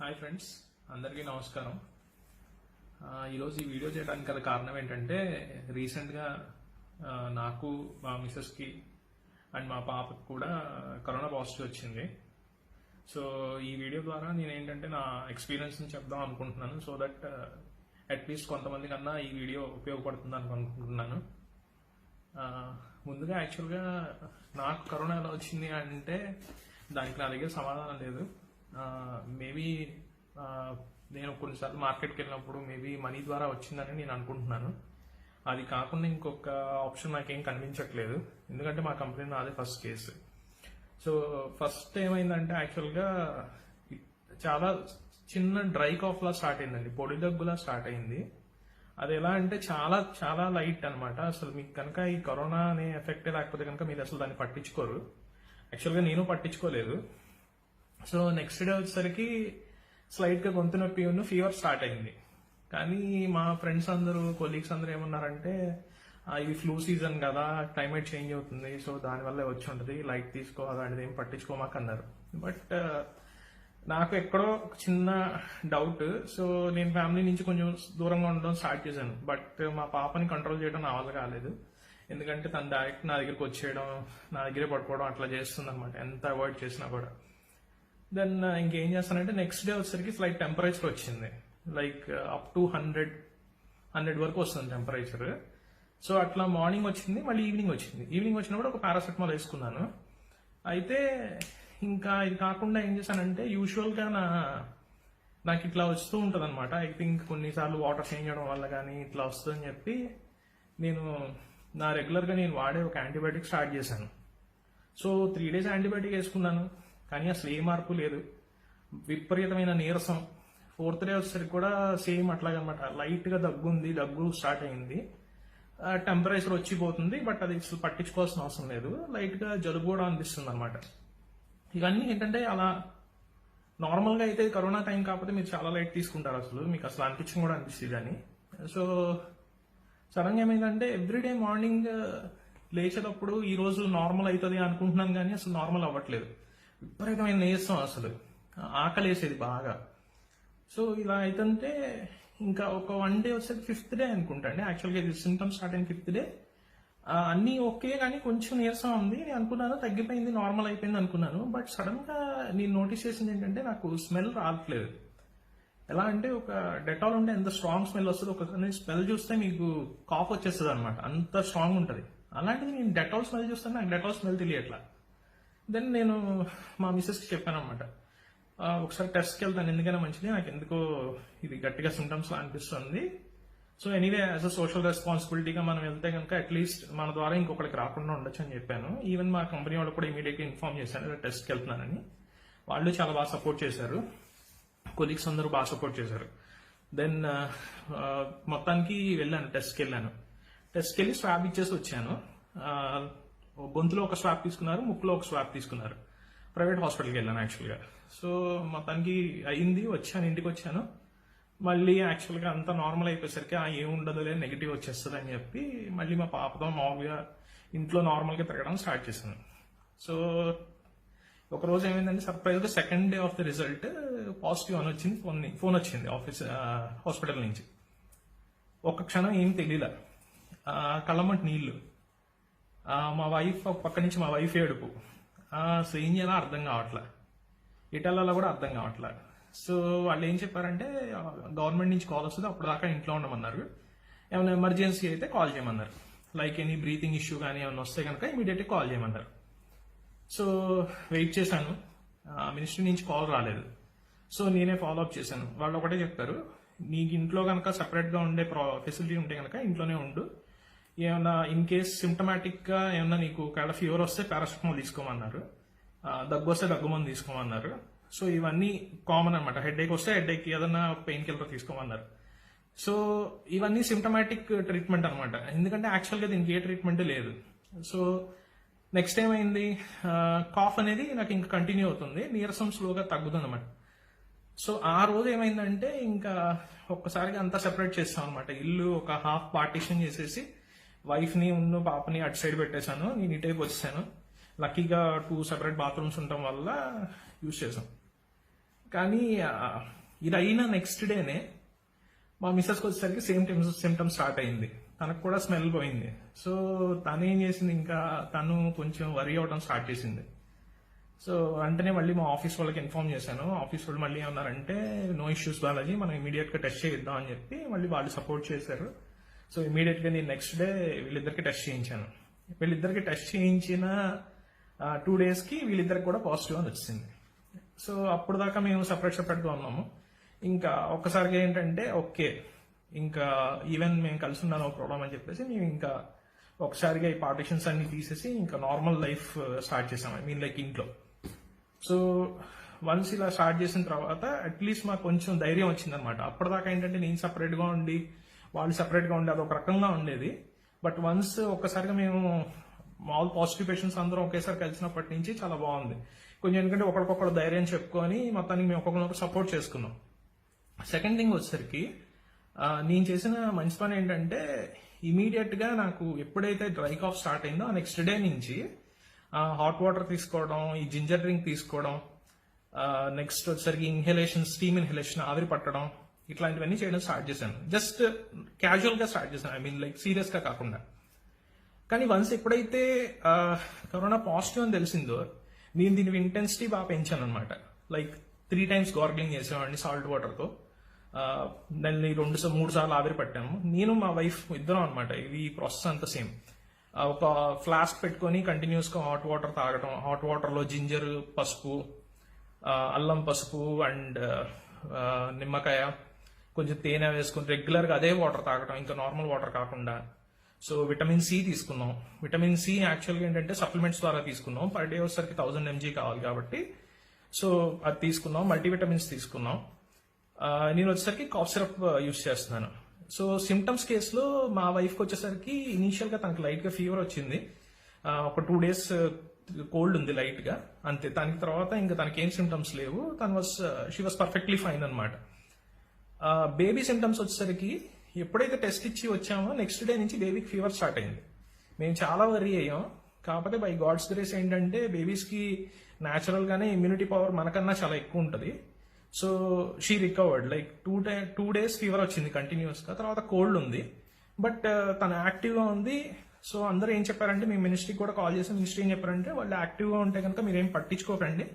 Hi friends, అందరికీ నమస్కారం. ఈరోజు ఈ వీడియో చేయడానికి గల కారణం ఏంటంటే రీసెంట్గా నాకు, మా మిస్సెస్కి అండ్ మా పాపకు కూడా కరోనా పాజిటివ్ వచ్చింది. సో ఈ వీడియో ద్వారా నేను ఏంటంటే నా ఎక్స్పీరియన్స్ని చెప్దాం అనుకుంటున్నాను. సో దట్ అట్లీస్ట్ కొంతమంది కన్నా ఈ వీడియో ఉపయోగపడుతుంది అనుకుంటున్నాను. ముందుగా యాక్చువల్గా నాకు కరోనా ఎలా వచ్చింది అంటే దానికి నా దగ్గర సమాధానం లేదు. మేబీ నేను కొన్నిసార్లు మార్కెట్కి వెళ్ళినప్పుడు మేబీ మనీ ద్వారా వచ్చిందని నేను అనుకుంటున్నాను. అది కాకుండా ఇంకొక ఆప్షన్ నాకేం కనిపించట్లేదు, ఎందుకంటే మా కంపెనీ నాదే ఫస్ట్ కేసు. సో ఫస్ట్ ఏమైందంటే యాక్చువల్గా చాలా చిన్న డ్రై కాఫ్లా స్టార్ట్ అయిందండి, పొడి దగ్గులా స్టార్ట్ అయింది. అది ఎలా అంటే చాలా చాలా లైట్ అనమాట. అసలు మీకు కనుక ఈ కరోనా అనే ఎఫెక్ట్ లేకపోతే కనుక మీరు అసలు దాన్ని పట్టించుకోరు. యాక్చువల్గా నేను పట్టించుకోలేదు. సో నెక్స్ట్ డే వచ్చేసరికి స్లైట్గా గొంతు నొప్పి ఫీవర్ స్టార్ట్ అయింది. కానీ మా ఫ్రెండ్స్ అందరూ, కొలీగ్స్ అందరూ ఏమన్నారంటే ఇది ఫ్లూ సీజన్ కదా, క్లైమేట్ చేంజ్ అవుతుంది, సో దానివల్ల వచ్చి ఉంటుంది, లైట్ తీసుకో, అలాంటిది ఏం పట్టించుకోమాక అన్నారు. బట్ నాకు ఎక్కడో చిన్న డౌట్. సో నేను ఫ్యామిలీ నుంచి కొంచెం దూరంగా ఉండడం స్టార్ట్ చేశాను. బట్ మా పాపని కంట్రోల్ చేయడం నా వల్ల కాలేదు, ఎందుకంటే తను డైరెక్ట్ నా దగ్గరికి వచ్చేయడం, నా దగ్గరే పడుకోవడం అట్లా చేస్తుంది అనమాట, ఎంత అవాయిడ్ చేసినా కూడా. దెన్ ఇంకేం చేస్తానంటే నెక్స్ట్ డే వచ్చేసరికి స్లైట్ టెంపరేచర్ వచ్చింది, లైక్ అప్ టు 100 వరకు వస్తుంది టెంపరేచర్. సో అట్లా మార్నింగ్ వచ్చింది, మళ్ళీ ఈవినింగ్ వచ్చింది. ఈవినింగ్ వచ్చినప్పుడు ఒక పారాసెటమాల్ వేసుకున్నాను. అయితే ఇంకా ఇది కాకుండా ఏం చేశానంటే యూజువల్గా నాకు ఇట్లా వస్తూ ఉంటుంది అనమాట. ఐ థింక్ కొన్నిసార్లు వాటర్ చేంజ్ చేయడం వల్ల కానీ ఇట్లా వస్తుందని చెప్పి నేను రెగ్యులర్గా నేను వాడే ఒక యాంటీబయాటిక్ స్టార్ట్ చేశాను. సో 3 days యాంటీబయాటిక్ వేసుకున్నాను, కానీ అసలు ఏ మార్పు లేదు. విపరీతమైన నీరసం. 4th day వచ్చేసరికి కూడా సేమ్ అట్లాగనమాట, లైట్గా దగ్గు స్టార్ట్ అయింది. టెంపరేచర్ వచ్చిపోతుంది, బట్ అది అసలు పట్టించుకోవాల్సిన అవసరం లేదు. లైట్గా జలుబు కూడా అనిపిస్తుంది అనమాట. ఇవన్నీ ఏంటంటే అలా నార్మల్గా అయితే కరోనా టైం కాకపోతే మీరు చాలా లైట్ తీసుకుంటారు, అసలు మీకు అసలు అనిపించడం కూడా అనిపిస్తుంది. కానీ సో సడన్గా ఏమైందంటే ఎవ్రీడే మార్నింగ్ లేచేటప్పుడు ఈ రోజు నార్మల్ అవుతుంది అనుకుంటున్నాను, కానీ అసలు నార్మల్ అవ్వట్లేదు. విపరీతమైన నీరసం, అసలు ఆకలేసేది బాగా. సో ఇలా అయితే ఇంకా ఒక 1 day వచ్చేది 5th day అనుకుంటా అండి. యాక్చువల్గా ఇది సిమ్టమ్స్ స్టార్ట్ అయిన 5th day. అన్నీ ఓకే, కానీ కొంచెం నీరసం ఉంది. నేను అనుకున్నాను తగ్గిపోయింది, నార్మల్ అయిపోయింది అనుకున్నాను. బట్ సడన్గా నేను నోటీస్ చేసింది ఏంటంటే నాకు స్మెల్ రావట్లేదు. ఎలా అంటే ఒక డెటాల్ ఉంటే ఎంత స్ట్రాంగ్ స్మెల్ వస్తుంది, ఒక స్మెల్ చూస్తే మీకు కాఫ్ వచ్చేస్తుంది అనమాట, అంత స్ట్రాంగ్ ఉంటుంది. అలాంటిది నేను డెటాల్ స్మెల్ చూస్తాను, నాకు డెటాల్ స్మెల్ తెలియట్లా. దెన్ నేను మా మిస్సెస్కి చెప్పాను అనమాట, ఒకసారి టెస్ట్కి వెళ్తాను, ఎందుకైనా మంచిది, నాకు ఎందుకో ఇది గట్టిగా సిమ్టమ్స్ అనిపిస్తుంది. So anyway as a social రెస్పాన్సిబిలిటీగా మనం వెళ్తే కనుక అట్లీస్ట్ మన ద్వారా ఇంకొకరికి రాకుండా ఉండొచ్చు అని చెప్పాను. ఈవెన్ మా కంపెనీ వాళ్ళు కూడా ఇమీడియట్గా ఇన్ఫార్మ్ చేశాను టెస్ట్కి వెళ్తున్నానని. వాళ్ళు చాలా బాగా సపోర్ట్ చేశారు, కొలీగ్స్ అందరూ బాగా సపోర్ట్ చేశారు. దెన్ మొత్తానికి వెళ్ళాను, టెస్ట్కి వెళ్ళి స్వాబ్ ఇచ్చేసి వచ్చాను. గొంతులో ఒక స్వాబ్ తీసుకున్నారు, ముక్కులో ఒక స్వాబ్ తీసుకున్నారు. ప్రైవేట్ హాస్పిటల్కి వెళ్ళాను యాక్చువల్గా. సో మొత్తానికి అయింది, వచ్చాను, ఇంటికి వచ్చాను. మళ్ళీ యాక్చువల్గా అంతా నార్మల్ అయిపోయేసరికి ఏముండదులే, నెగిటివ్ వచ్చేస్తుంది అని చెప్పి మళ్ళీ మా పాపతో మామూలుగా ఇంట్లో నార్మల్గా తిరగడం స్టార్ట్ చేశాను. సో ఒకరోజు ఏమైందంటే సర్ప్రైజ్గా 2nd day of the result positive అని వచ్చింది. ఫోన్ వచ్చింది హాస్పిటల్ నుంచి. ఒక్క క్షణం ఏం తెలియలే, కళ్ళమంటి నీళ్లు. మా వైఫ్ పక్క నుంచి మా వైఫ్ ఏడుపు. అసలు ఏం చేయాలో అర్థం కావట్లే, ఇటల్లో కూడా అర్థం కావట్లే. సో వాళ్ళు ఏం చెప్పారంటే గవర్నమెంట్ నుంచి కాల్ వస్తుంది, అప్పుడు దాకా ఇంట్లో ఉండమన్నారు. ఏమైనా ఎమర్జెన్సీ అయితే కాల్ చేయమన్నారు, లైక్ ఎనీ బ్రీతింగ్ ఇష్యూ కానీ ఏమైనా వస్తే కనుక ఇమీడియట్గా కాల్ చేయమన్నారు. సో వెయిట్ చేశాను, మినిస్ట్రీ నుంచి కాల్ రాలేదు. సో నేనే ఫాలో అప్ చేశాను. వాళ్ళు ఒకటే చెప్పారు, నీకు ఇంట్లో కనుక సపరేట్గా ఉండే ఫెసిలిటీ ఉంటే కనుక ఇంట్లోనే ఉండు, ఏమన్నా ఇన్ కేస్ సిమ్టమాటిక్గా ఏమన్నా నీకు ఒకవేళ ఫీవర్ వస్తే పారాసిటమాల్ తీసుకోమన్నారు, దగ్గు వస్తే దగ్గు మందు తీసుకోమన్నారు. సో ఇవన్నీ కామన్ అనమాట. హెడేక్ వస్తే హెడేక్ ఏదన్నా పెయిన్ కిల్లర్ తీసుకోమన్నారు. సో ఇవన్నీ సిమ్టమాటిక్ ట్రీట్మెంట్ అనమాట, ఎందుకంటే యాక్చువల్గా దీనికి ఏ ట్రీట్మెంట్ లేదు. సో నెక్స్ట్ ఏమైంది, కాఫ్ అనేది నాకు ఇంకా కంటిన్యూ అవుతుంది, నీరసం స్లోగా తగ్గుతుంది అనమాట. సో ఆ రోజు ఏమైందంటే ఇంకా ఒక్కసారిగా అంతా సెపరేట్ చేస్తాం అనమాట. ఇల్లు ఒక హాఫ్ పార్టీషన్ చేసేసి వైఫ్ని పాపని అటు సైడ్ పెట్టేశాను, నేను ఇటైపు వచ్చేసాను. లక్కీగా 2 separate బాత్రూమ్స్ ఉండటం వల్ల యూజ్ చేసాం. కానీ ఇది అయిన నెక్స్ట్ డేనే మా మిస్సెస్కి వచ్చేసరికి సేమ్ సిమ్టమ్స్ స్టార్ట్ అయింది. తనకు కూడా స్మెల్ పోయింది. సో తను ఏం చేసింది, ఇంకా తను కొంచెం వరి అవడం స్టార్ట్ చేసింది. సో వెంటనే మళ్ళీ మా ఆఫీస్ వాళ్ళకి ఇన్ఫార్మ్ చేశాను. ఆఫీస్ వాళ్ళు మళ్ళీ ఏమన్నారంటే నో ఇష్యూస్ బాలాజీ, మనం ఇమీడియట్ గా టెస్ట్ చేయిద్దాం అని చెప్పి మళ్ళీ వాళ్ళు సపోర్ట్ చేశారు. సో ఇమీడియట్ గా నేను నెక్స్ట్ డే వీళ్ళిద్దరికి టెస్ట్ చేయించాను. వీళ్ళిద్దరికి టెస్ట్ చేయించిన 2 days కి వీళ్ళిద్దరికి కూడా పాజిటివ్ అని వచ్చింది. సో అప్పుడు దాకా మేము సపరేట్ గా ఉన్నాము. ఇంకా ఒక్కసారిగా ఏంటంటే ఓకే, ఇంకా ఈవెన్ మేము కలిసి ఉన్నాను ప్రాబ్లం అని చెప్పేసి మేము ఇంకా ఒకసారిగా ఈ పార్టిషన్స్ అన్ని తీసేసి ఇంకా నార్మల్ లైఫ్ స్టార్ట్ చేసాం. ఐ మీన్ లైక్ ఇంట్లో. సో వన్స్ ఇలా స్టార్ట్ చేసిన తర్వాత అట్లీస్ట్ మాకు కొంచెం ధైర్యం వచ్చిందనమాట. అప్పటిదాకా ఏంటంటే నేను సపరేట్ గా ఉండి వాళ్ళు సపరేట్ గా ఉండి అదొక రకంగా ఉండేది. బట్ వన్స్ ఒక్కసారిగా మేము ఆల్ పాజిటివ్ పేషెంట్స్ అందరం ఒకేసారి కలిసినప్పటి నుంచి చాలా బాగుంది. కొంచెం ఎందుకంటే ఒకరికొకరు ధైర్యం చెప్పుకొని మొత్తానికి మేము ఒక్కొక్కరు సపోర్ట్ చేసుకున్నాం. సెకండ్ థింగ్ వచ్చేసరికి నేను చేసిన మంచి పని ఏంటంటే ఇమీడియట్ గా నాకు ఎప్పుడైతే డ్రై కాఫ్ స్టార్ట్ అయిందో నెక్స్ట్ డే నుంచి హాట్ వాటర్ తీసుకోవడం, ఈ జింజర్ డ్రింక్ తీసుకోవడం, నెక్స్ట్ వచ్చేసరికి ఇన్హలేషన్, స్టీమ్ ఇన్హలేషన్, ఆవిరి పట్టడం, ఇట్లాంటివన్నీ చేయడం స్టార్ట్ చేశాను. జస్ట్ క్యాజువల్ గా స్టార్ట్ చేశాను. ఐ మీన్ లైక్ సీరియస్ గా కాకుండా. కానీ వన్స్ ఎప్పుడైతే కరోనా పాజిటివ్ అని తెలిసిందో నేను దీని ఇంటెన్సిటీ బాగా పెంచాను అనమాట. లైక్ 3 times గార్గ్లింగ్ చేసేవాడిని సాల్ట్ వాటర్ తో. దాన్ని 2-3 సార్లు ఆవిరి పట్టాము. నేను మా వైఫ్ ఇద్దరం అనమాట. ఇది ప్రాసెస్ అంతా సేమ్. ఒక ఫ్లాస్క్ పెట్టుకొని కంటిన్యూస్ గా హాట్ వాటర్ తాగడం, హాట్ వాటర్ లో జింజర్, పసుపు, అల్లం, పసుపు అండ్ నిమ్మకాయ, కొంచెం తేనె వేసుకుని రెగ్యులర్ గా అదే వాటర్ తాగడం, ఇంకా నార్మల్ వాటర్ కాకుండా. సో విటమిన్ సి తీసుకున్నాం. విటమిన్ సి యాక్చువల్గా ఏంటంటే సప్లిమెంట్స్ ద్వారా తీసుకున్నాం. పర్ డే వచ్చేసరికి 1000 mg కావాలి కాబట్టి సో అది తీసుకున్నాం. మల్టీవిటమిన్స్ తీసుకున్నాం. నేను వచ్చేసరికి కాఫ్ సిరప్ యూస్ చేస్తున్నాను. సో సిమ్టమ్స్ కేసులో మా వైఫ్కి వచ్చేసరికి ఇనీషియల్ గా తనకి లైట్ గా ఫీవర్ వచ్చింది. ఒక 2 days కోల్డ్ ఉంది లైట్ గా, అంతే. దానికి తర్వాత ఇంకా తనకి ఏం సిమ్టమ్స్ లేవు. షీ వాస్ పర్ఫెక్ట్లీ ఫైన్ అనమాట. బేబీ సిమ్టమ్స్ వచ్చేసరికి ఎప్పుడైతే టెస్ట్ ఇచ్చి వచ్చామో నెక్స్ట్ డే నుంచి బేబీకి ఫీవర్ స్టార్ట్ అయింది. మేము చాలా వరీ అయ్యాం. కాకపోతే బై గాడ్స్ గ్రేస్ ఏంటంటే బేబీస్ కి న్యాచురల్ గానే ఇమ్యూనిటీ పవర్ మనకన్నా చాలా ఎక్కువ ఉంటుంది. So she recovered. Like 2 days fever వచ్చింది కంటిన్యూస్ గా. తర్వాత కోల్డ్ ఉంది, బట్ తను యాక్టివ్ గా ఉంది. సో అందరూ ఏం చెప్పారంటే మేము మినిస్ట్రీకి కూడా కాల్ చేసి మినిస్ట్రీ ఏం చెప్పారంటే వాళ్ళు యాక్టివ్ గా ఉంటే కనుక మీరేం పట్టించుకోకండి,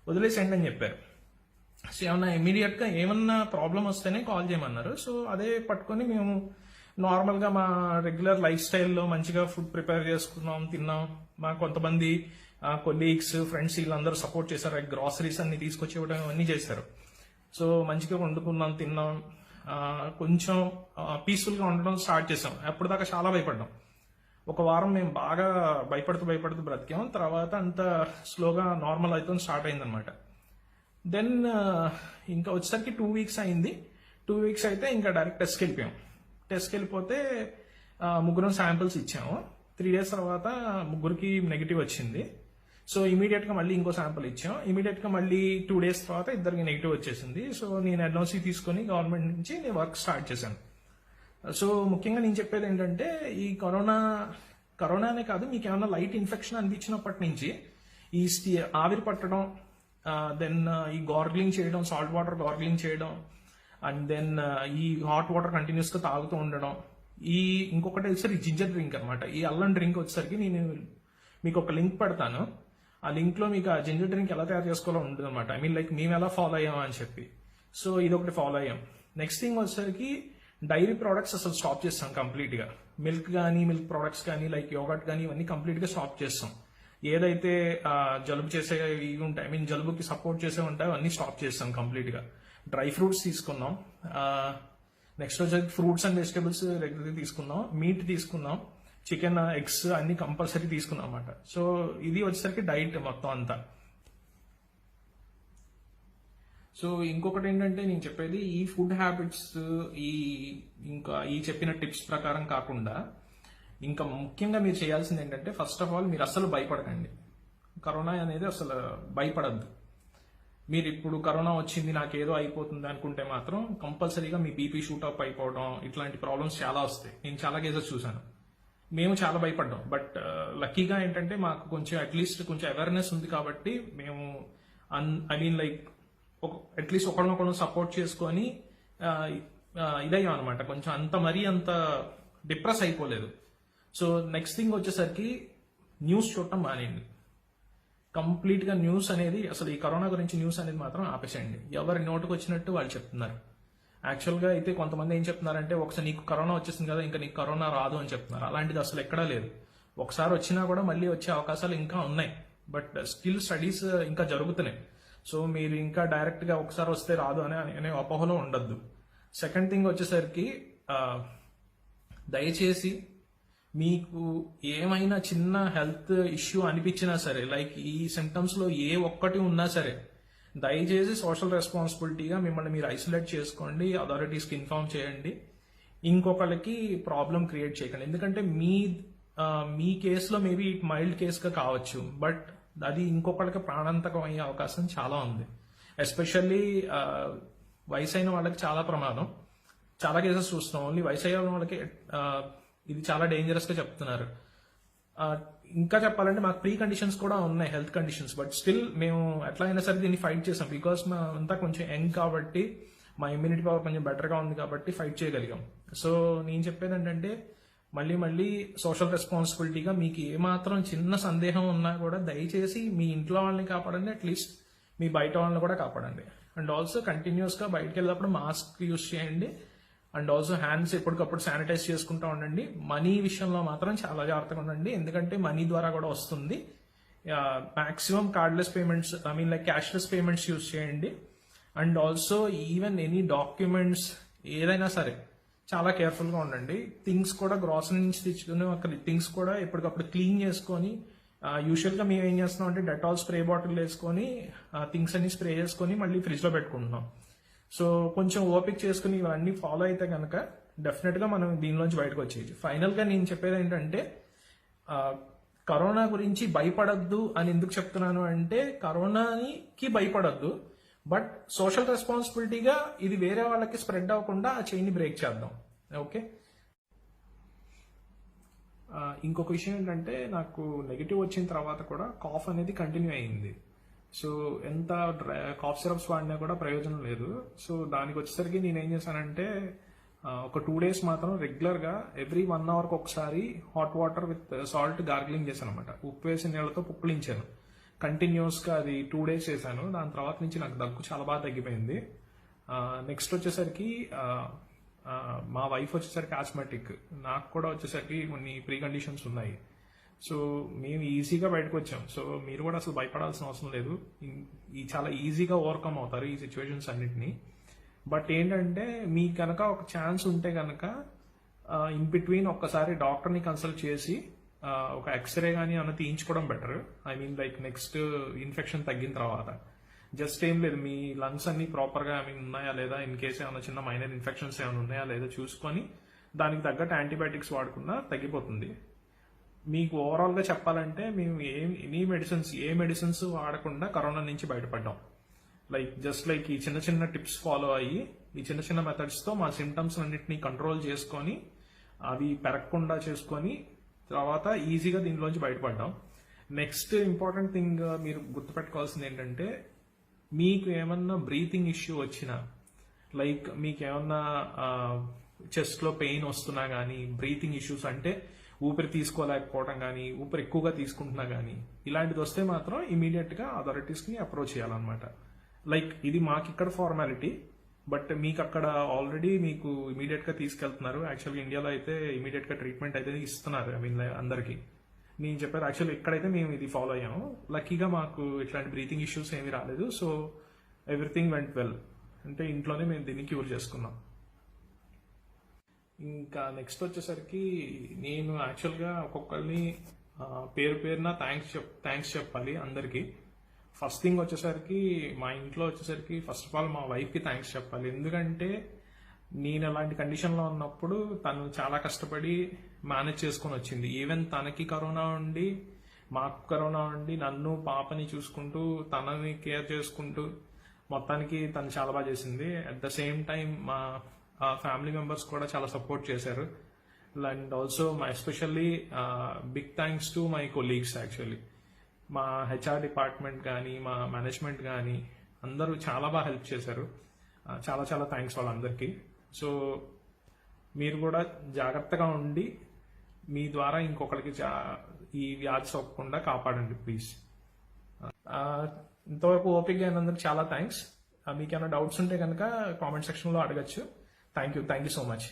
వదిలేసేయండి అని చెప్పారు. సో ఏమన్నా ఇమీడియట్ గా ఏమన్నా ప్రాబ్లం వస్తేనే కాల్ చేయమన్నారు. సో అదే పట్టుకొని మేము నార్మల్ గా మా రెగ్యులర్ లైఫ్ స్టైల్లో మంచిగా ఫుడ్ ప్రిపేర్ చేసుకున్నాం, తిన్నాం. మా కొంతమంది కొలీగ్స్, ఫ్రెండ్స్ వీళ్ళందరూ సపోర్ట్ చేశారు. గ్రాసరీస్ అన్ని తీసుకొచ్చి ఇవ్వడం అన్ని చేశారు. సో మంచిగా వండుకున్నాం, తిన్నాం. కొంచెం పీస్ఫుల్ గా ఉండడం స్టార్ట్ చేసాం. అప్పుడు దాకా చాలా భయపడ్డాం. ఒక వారం మేము బాగా భయపడుతూ బ్రతికాం. తర్వాత అంత స్లోగా నార్మల్ అవుతుంది స్టార్ట్ అయిందనమాట. దెన్ ఇంకా వచ్చేసరికి 2 weeks అయింది. 2 weeks అయితే ఇంకా డైరెక్ట్ టెస్ట్కి వెళ్ళిపోయాం. టెస్ట్కి వెళ్ళిపోతే ముగ్గురం శాంపిల్స్ ఇచ్చాము. 3 days తర్వాత ముగ్గురికి నెగిటివ్ వచ్చింది. సో ఇమీడియట్ గా మళ్ళీ ఇంకో శాంపిల్ ఇచ్చాం. ఇమీడియట్ గా మళ్ళీ 2 days తర్వాత ఇద్దరికి నెగిటివ్ వచ్చేసింది. సో నేను ఎన్ఓసి తీసుకొని గవర్నమెంట్ నుంచి నేను వర్క్ స్టార్ట్ చేశాను. సో ముఖ్యంగా నేను చెప్పేది ఏంటంటే ఈ కరోనానే కాదు, మీకు ఏమైనా లైట్ ఇన్ఫెక్షన్ అనిపించినప్పటి నుంచి ఈ ఆవిరి పట్టడం, దెన్ ఈ గార్గ్లింగ్ చేయడం, సాల్ట్ వాటర్ గార్గ్లింగ్ చేయడం, అండ్ దెన్ ఈ హాట్ వాటర్ కంటిన్యూస్ గా తాగుతూ ఉండడం. ఇంకొకటి వచ్చేసరికి జింజర్ డ్రింక్ అనమాట. ఈ అల్లం డ్రింక్ వచ్చేసరికి నేను మీకు ఒక లింక్ పెడతాను. ఆ లింక్ లో మీకు ఆ జింజర్ డ్రింక్ ఎలా తయారు చేసుకోవాలో ఉంటుంది అనమాట. ఐ మీన్ లైక్ మేము ఎలా ఫాలో అయ్యాం అని చెప్పి. సో ఇదొకటి ఫాలో అయ్యాం. నెక్స్ట్ థింగ్ వచ్చేసరికి డైరీ ప్రోడక్ట్స్ అసలు స్టాప్ చేస్తాం కంప్లీట్ గా. మిల్క్ మిల్క్ ప్రోడక్ట్స్ కానీ లైక్ యోగట్ కానీ ఇవన్నీ కంప్లీట్ గా స్టాప్ చేస్తాం. ఏదైతే జలుబు చేసే ఇవి ఉంటాయి, ఐ మీన్ జలుబుకి సపోర్ట్ చేసే ఉంటాయో అన్ని స్టాప్ చేస్తాం కంప్లీట్ గా. డ్రై ఫ్రూట్స్ తీసుకున్నాం. నెక్స్ట్ వచ్చేసి ఫ్రూట్స్ అండ్ వెజిటబుల్స్ రెగ్యులర్గా తీసుకున్నాం. మీట్ తీసుకున్నాం. చికెన్, ఎగ్స్ అన్ని కంపల్సరీ తీసుకున్నాం అన్నమాట. సో ఇది వచ్చేసరికి డైట్ మొత్తం అంతా. సో ఇంకొకటి ఏంటంటే నేను చెప్పేది ఈ ఫుడ్ హ్యాబిట్స్, ఇంకా ఈ చెప్పిన టిప్స్ ప్రకారం కాకుండా ఇంకా ముఖ్యంగా మీరు చేయాల్సింది ఏంటంటే ఫస్ట్ ఆఫ్ ఆల్ మీరు అస్సలు భయపడకండి. కరోనా అనేది అసలు భయపడద్దు. మీరు ఇప్పుడు కరోనా వచ్చింది నాకేదో అయిపోతుంది అనుకుంటే మాత్రం కంపల్సరీగా మీ బీపీ షూటప్ అయిపోవడం, ఇట్లాంటి ప్రాబ్లమ్స్ చాలా వస్తాయి. నేను చాలా కేసెస్ చూసాను. మేము చాలా భయపడ్డాం. బట్ లక్కీగా ఏంటంటే మాకు కొంచెం అట్లీస్ట్ కొంచెం అవేర్నెస్ ఉంది కాబట్టి మేము ఐ మీన్ లైక్ అట్లీస్ట్ ఒకరినొకరు సపోర్ట్ చేసుకొని ఇదయ్యాం అనమాట. కొంచెం అంత డిప్రెస్ అయిపోలేదు. సో నెక్స్ట్ థింగ్ వచ్చేసరికి న్యూస్ చూడటం మానేయండి. కంప్లీట్గా న్యూస్ అనేది, అసలు ఈ కరోనా గురించి న్యూస్ అనేది మాత్రం ఆపేసేయండి. ఎవరి నోటుకు వచ్చినట్టు వాళ్ళు చెప్తున్నారు. యాక్చువల్గా అయితే కొంతమంది ఏం చెప్తున్నారంటే, ఒకసారి నీకు కరోనా వచ్చేసింది కదా, ఇంకా నీకు కరోనా రాదు అని చెప్తున్నారు. అలాంటిది అసలు ఎక్కడా లేదు. ఒకసారి వచ్చినా కూడా మళ్ళీ వచ్చే అవకాశాలు ఇంకా ఉన్నాయి. బట్ స్టిల్ స్టడీస్ ఇంకా జరుగుతున్నాయి. సో మీరు ఇంకా డైరెక్ట్గా ఒకసారి వస్తే రాదు అనే అపోహలో ఉండద్దు. సెకండ్ థింగ్ వచ్చేసరికి దయచేసి మీకు ఏమైనా చిన్న హెల్త్ ఇష్యూ అనిపించినా సరే, లైక్ ఈ సిమ్టమ్స్లో ఏ ఒక్కటి ఉన్నా సరే, దయచేసి సోషల్ రెస్పాన్సిబిలిటీగా మిమ్మల్ని మీరు ఐసోలేట్ చేసుకోండి, అథారిటీస్కి ఇన్ఫార్మ్ చేయండి. ఇంకొకరికి ప్రాబ్లం క్రియేట్ చేయకండి. ఎందుకంటే మీ కేసులో మేబీ మైల్డ్ కేసుగా కావచ్చు, బట్ అది ఇంకొకరికి ప్రాణాంతకం అయ్యే అవకాశం చాలా ఉంది. ఎస్పెషల్లీ వయసు అయిన వాళ్ళకి చాలా ప్రమాదం. చాలా కేసెస్ చూస్తున్నాం. ఓన్లీ వయసు అయిన వాళ్ళకి ఇది చాలా డేంజరస్ గా చెప్తున్నారు. ఇంకా చెప్పాలంటే మాకు ప్రీ కండిషన్స్ కూడా ఉన్నాయి, హెల్త్ కండిషన్స్. బట్ స్టిల్ మేము ఎట్లా అయినా సరే దీన్ని ఫైట్ చేసాం. బికాస్ మా అంతా కొంచెం యంగ్ కాబట్టి, మా ఇమ్యూనిటీ పవర్ కొంచెం బెటర్గా ఉంది కాబట్టి ఫైట్ చేయగలిగాం. సో నేను చెప్పేది ఏంటంటే, మళ్ళీ సోషల్ రెస్పాన్సిబిలిటీగా మీకు ఏమాత్రం చిన్న సందేహం ఉన్నా కూడా దయచేసి మీ ఇంట్లో వాళ్ళని కాపాడండి, అట్లీస్ట్ మీ బయట వాళ్ళని కూడా కాపాడండి. అండ్ ఆల్సో కంటిన్యూస్గా బయటకు వెళ్ళినప్పుడు మాస్క్ యూజ్ చేయండి. అండ్ ఆల్సో హ్యాండ్స్ ఎప్పటికప్పుడు శానిటైజ్ చేసుకుంటూ ఉండండి. మనీ విషయంలో మాత్రం చాలా జాగ్రత్తగా ఉండండి, ఎందుకంటే మనీ ద్వారా కూడా వస్తుంది. Maximum cardless payments, like cashless payments use చేయండి. And also even any documents ఏదైనా సరే చాలా కేర్ఫుల్గా ఉండండి. థింగ్స్ కూడా గ్రాసరీ నుంచి తెచ్చుకుని అక్కడ థింగ్స్ కూడా ఎప్పటికప్పుడు క్లీన్ చేసుకొని, యూజువల్గా మేము ఏం చేస్తున్నాం అంటే డెటాల్ స్ప్రే బాటిల్ వేసుకొని థింగ్స్ అన్ని స్ప్రే చేసుకొని మళ్ళీ ఫ్రిడ్జ్లో పెట్టుకుంటున్నాం. సో కొంచెం ఓపిక చేసుకుని ఇవన్నీ ఫాలో అయితే కనుక డెఫినెట్గా మనం దీనిలోంచి బయటకు వచ్చేయచ్చు. ఫైనల్గా నేను చెప్పేది ఏంటంటే, కరోనా గురించి భయపడద్దు అని ఎందుకు చెప్తున్నాను అంటే, కరోనాకి భయపడద్దు, బట్ సోషల్ రెస్పాన్సిబిలిటీగా ఇది వేరే వాళ్ళకి స్ప్రెడ్ అవ్వకుండా ఆ చైన్ని బ్రేక్ చేద్దాం. ఓకే. ఇంకొక విషయం ఏంటంటే, నాకు నెగిటివ్ వచ్చిన తర్వాత కూడా కాఫ్ అనేది కంటిన్యూ అయింది. సో ఎంత కాఫ్ సిరప్స్ వాడినా కూడా ప్రయోజనం లేదు. సో దానికి వచ్చేసరికి నేను ఏం చేశానంటే, ఒక 2 days మాత్రం రెగ్యులర్గా ఎవ్రీ 1 hourకి ఒకసారి hot water with salt gargling చేశాను అనమాట. ఉప్పు వేసిన నీళ్ళతో పుక్కిలించాను. కంటిన్యూస్గా అది 2 days చేశాను. దాని తర్వాత నుంచి నాకు దగ్గు చాలా బాగా తగ్గిపోయింది. నెక్స్ట్ వచ్చేసరికి మా వైఫ్ వచ్చేసరికి ఆస్మాటిక్, నాకు కూడా వచ్చేసరికి కొన్ని ప్రీ కండిషన్స్ ఉన్నాయి. సో మేము ఈజీగా బయటకు వచ్చాం. సో మీరు కూడా అసలు భయపడాల్సిన అవసరం లేదు. ఈ చాలా ఈజీగా ఓవర్కమ్ అవుతారు ఈ సిచ్యువేషన్స్ అన్నిటినీ. బట్ ఏంటంటే, మీకు కనుక ఒక ఛాన్స్ ఉంటే కనుక ఇన్ బిట్వీన్ ఒక్కసారి డాక్టర్ని కన్సల్ట్ చేసి ఒక ఎక్స్రే కానీ ఏమైనా తీయించుకోవడం బెటర్. లైక్ నెక్స్ట్ ఇన్ఫెక్షన్ తగ్గిన తర్వాత జస్ట్ ఏం లేదు, మీ లంగ్స్ అన్ని ప్రాపర్గా ఉన్నాయా లేదా, ఇన్ కేసు ఏమైనా చిన్న మైనర్ ఇన్ఫెక్షన్స్ ఏమైనా ఉన్నాయా లేదా చూసుకొని దానికి తగ్గట్టు యాంటీబయాటిక్స్ వాడుకున్నా తగ్గిపోతుంది. మీకు ఓవరాల్గా చెప్పాలంటే, మేము ఏ మెడిసిన్స్ వాడకుండా కరోనా నుంచి బయటపడ్డాం. లైక్ ఈ చిన్న టిప్స్ ఫాలో అయ్యి, ఈ చిన్న మెథడ్స్తో మా సిమ్టమ్స్ అన్నింటినీ కంట్రోల్ చేసుకొని, అవి పెరగకుండా చేసుకొని తర్వాత ఈజీగా దీనిలోంచి బయటపడ్డాం. నెక్స్ట్ ఇంపార్టెంట్ థింగ్ మీరు గుర్తుపెట్టుకోవాల్సింది ఏంటంటే, మీకు ఏమన్నా బ్రీతింగ్ ఇష్యూ వచ్చినా, లైక్ మీకు ఏమన్నా చెస్ట్లో పెయిన్ వస్తున్నా కానీ, బ్రీతింగ్ ఇష్యూస్ అంటే ఊపిరి తీసుకోలేకపోవడం కానీ, ఊపిరి ఎక్కువగా తీసుకుంటున్నా కానీ, ఇలాంటిది వస్తే మాత్రం ఇమీడియట్గా అథారిటీస్ని అప్రోచ్ చేయాలన్నమాట. లైక్ ఇది మాకు ఇక్కడ ఫార్మాలిటీ, బట్ మీకు అక్కడ ఆల్రెడీ మీకు ఇమీడియట్గా తీసుకెళ్తున్నారు. యాక్చువల్గా ఇండియాలో అయితే ఇమీడియట్గా ట్రీట్మెంట్ అయితే ఇస్తున్నారు అందరికీ. నేను చెప్పారు యాక్చువల్లీ ఇక్కడైతే మేము ఇది ఫాలో అయ్యాము. లక్కీగా మాకు ఇట్లాంటి బ్రీతింగ్ ఇష్యూస్ ఏమీ రాలేదు. So everything went well. అంటే ఇంట్లోనే మేము దీన్ని క్యూర్ చేసుకున్నాం. ఇంకా నెక్స్ట్ వచ్చేసరికి నేను యాక్చువల్గా ఒక్కొక్కరిని పేరున థ్యాంక్స్ చెప్పాలి అందరికీ. ఫస్ట్ థింగ్ వచ్చేసరికి మా ఇంట్లో వచ్చేసరికి ఫస్ట్ ఆఫ్ ఆల్ మా వైఫ్కి థ్యాంక్స్ చెప్పాలి. ఎందుకంటే నేను అలాంటి కండిషన్లో ఉన్నప్పుడు తను చాలా కష్టపడి మేనేజ్ చేసుకొని వచ్చింది. ఈవెన్ తనకి కరోనా ఉండి, మాకు కరోనా ఉండి, నన్ను పాపని చూసుకుంటూ, తనని కేర్ చేసుకుంటూ మొత్తానికి తను చాలా బాగా చేసింది. అట్ ద సేమ్ టైం మా ఫ్యామిలీ మెంబర్స్ కూడా చాలా సపోర్ట్ చేశారు. And also my especially big thanks to my colleagues. Actually మా హెచ్ఆర్ డిపార్ట్మెంట్ కానీ, మా మేనేజ్మెంట్ కానీ అందరూ చాలా బాగా హెల్ప్ చేశారు. చాలా చాలా థ్యాంక్స్ వాళ్ళందరికీ. సో మీరు కూడా జాగ్రత్తగా ఉండి మీ ద్వారా ఇంకొకరికి ఈ వ్యాధి సోకకుండా కాపాడండి ప్లీజ్. ఇంతవరకు ఓపిక అయినందుకు చాలా థ్యాంక్స్. మీకు ఏమైనా డౌట్స్ ఉంటే కనుక కామెంట్ సెక్షన్లో అడగచ్చు. Thank you so much.